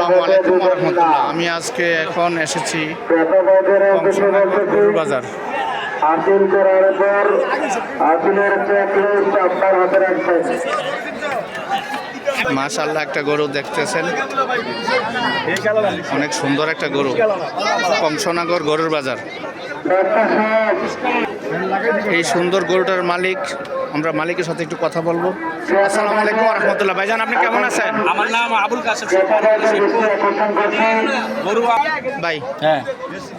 আসসালামু আলাইকুম রহমতুল্লাহ। আমি আজকে এখন এসেছি কংসনগর গরুর বাজার। আপিল করার পর আপিলের চেকলিস্ট আপনার হাতে রাখবেন। মাশাআল্লাহ, একটা গরু দেখতেছেন, অনেক সুন্দর একটা গরু। কংসনগর গরুর বাজার। এই সুন্দর গরুটার মালিক, আমরা মালিকের সাথে একটু কথা বলবো। আসসালামু আলাইকুম রহমতুল্লাহ। ভাইজান, আপনি কেমন আছেন? আমার নাম আবুল কাসেম গরু। ভাই, হ্যাঁ,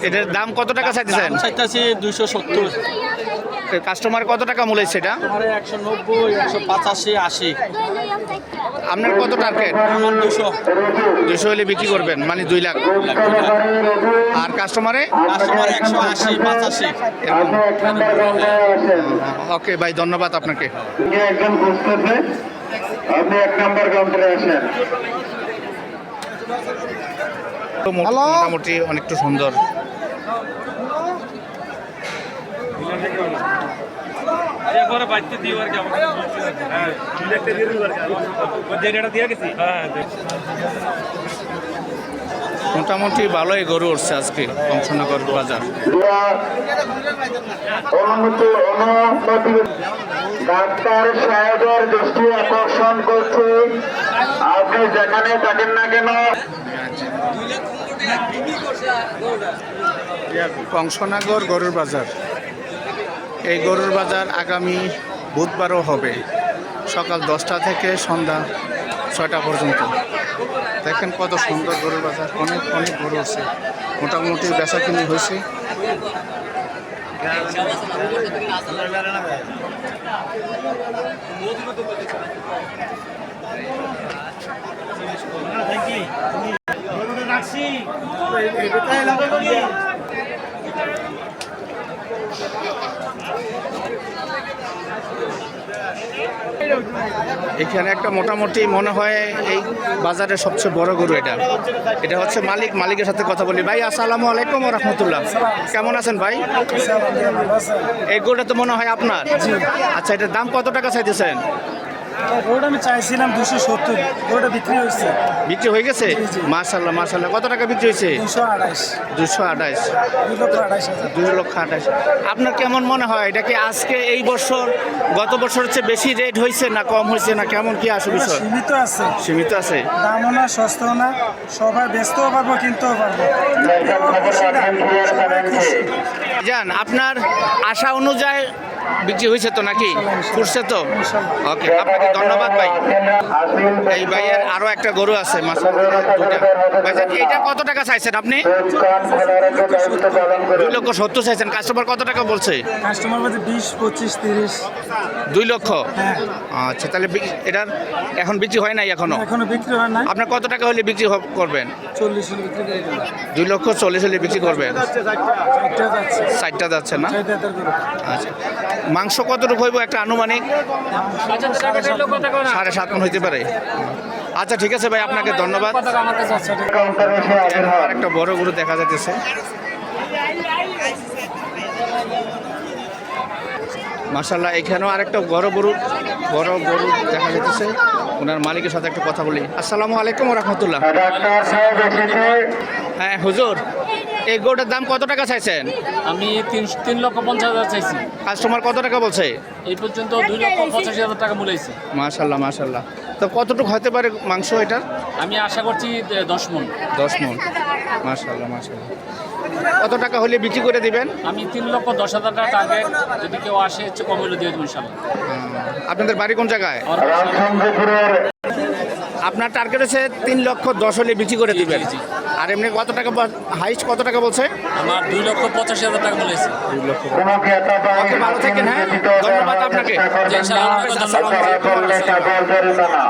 এটার দাম কত টাকা চাইতেছেন? চাইতেছি 270। কাস্টমার কত টাকা মূল্য সেটা? 190, 185, 80। আপনার কত টার্গেট? আমার 200। 200 হলে বিক্রি করবেন, মানে 2 লাখ। আর কাস্টমারে? কাস্টমার 180, 85। এরকম। ওকে ভাই, ধন্যবাদ আপনাকে। একজন বুঝতেছে, আপনি 1 নম্বর কাউন্টারে আসেন। তো মোটামুটি অনেকটা সুন্দর। একবারে বাইতে দিও আর কি আমাকে। হ্যাঁ, আমি দেখতে দিয়ে দিও আর কি। ওই যেটা দিয়ে গেছি। হ্যাঁ, মোটামুটি ভালোই গরু উঠছে আজকে কংসনগর বাজার। অনুমতি ডাক্তার সাহেবের দৃষ্টি আকর্ষণ করছে, আপনি যেখানে থাকেন না কেন। কংসনগর গরুর বাজার। এই গরুর বাজার আগামী বুধবারও হবে, সকাল 10টা থেকে সন্ধ্যা 6টা পর্যন্ত। দেখেন কত সুন্দর গরুর বাজার, অনেক অনেক গরু আছে। মোটামুটি বেচাকিনি হয়েছে। এখানে একটা মোটামুটি মনে হয় এই বাজারের সবচেয়ে বড় গরু এটা। এটা হচ্ছে মালিকের সাথে কথা বলি। ভাই, আসসালামু আলাইকুম রহমতুল্লাহ। কেমন আছেন ভাই? এই গরুটা তো মনে হয় আপনার। আচ্ছা, এটার দাম কত টাকা চাইতেছেন? গরুটা আমি চাইছিলাম 270, গরুটা বিক্রি হয়েছে। বিক্রি হয়ে গেছে? মাশাআল্লাহ মাশাআল্লাহ। কত টাকা বিক্রি হয়েছে? 228। 228। 2,28,000। 2,28,000। আপনার কেমন মনে হয়, এটা কি আজকে এই বছর গত বছরের চেয়ে বেশি রেট হয়েছে না কম হয়েছে, না কেমন কি আসে বিষয়? সীমিত আছে, সীমিত আছে। দামও না সস্তাও না, সবাই বেচতেও পারবো কিনতেও পারবো। জান, আপনার আশা অনুযায়ী বিক্রি হয়েছে তো নাকি? ফুটছে তো? ওকে, আপনাকে ধন্যবাদ ভাই। এই ভাইয়ের আরো একটা গরু আছে, মাশাআল্লাহ, দুটা। ভাইজান, এটা কত টাকা চাইছেন আপনি? 2,70,000 চাইছেন। কাস্টমার কত টাকা বলছে? কাস্টমার বলছে 20, 25, 30। 2 লক্ষ? হ্যাঁ, আচ্ছা, তাহলে এটার এখন বিক্রি হয় নাই এখনো? এখনো বিক্রি হয় না। আপনার কত টাকা হলে বিক্রি করবেন? 40 হলে বিক্রি করে দিলাম। 2,40,000 হলে বিক্রি করবেন। 60টা যাচ্ছে। 60টা যাচ্ছে না? 60টা গরু। আচ্ছা, মাংস কতটুকু হইব একটা আনুমানিক? 7.5 মণ হইতে পারে। আচ্ছা, ঠিক আছে ভাই, আপনাকে ধন্যবাদ। আর একটা বড় গরু দেখা যাচ্ছে। মাশাআল্লাহ, এখানেও আরেকটা বড় গরু দেখা যাচ্ছে। ওনার মালিকের সাথে একটা কথা বলি। আসসালামু আলাইকুম রহমতুল্লাহ। ডাক্তার সাহেব এসেছে। হ্যাঁ হুজুর, এই গরুটার দাম কত টাকা চাইছেন? আমি 3,50,000 চাইছি। কাস্টমার কত টাকা বলছে? এই পর্যন্ত 2,85,000 টাকা মূল্য। মাশাআল্লাহ মাশাআল্লাহ। তো কতটুকু হতে পারে মাংস এটার? আমি আশা করছি 10 মণ। 10 মণ। মাশাআল্লাহ মাশাআল্লাহ। কত টাকা হলে বিক্রি করে দিবেন? আমি 3,10,000 টাকা টার্গেট, যদি কেউ আসে একটু কম হলে দিয়ে দেবো ইনশাল্লাহ। আপনাদের বাড়ি কোন জায়গায়? রামচন্দ্রপুরের আপনার টার্গেট হচ্ছে 3,10,000 হলে বিক্রি করে দিবেন। জি। আর এমনি কত টাকা হাইস্ট কত টাকা বলছে? আমার 2,85,000 টাকা মূল্য। 2 লক্ষ। কোনো ক্রেতা ওকে, ভালো থাকেন। হ্যাঁ, ধন্যবাদ আপনাকে। ইনশাআল্লাহ। আসসালামু আলাইকুম। টাকা জরিমানা।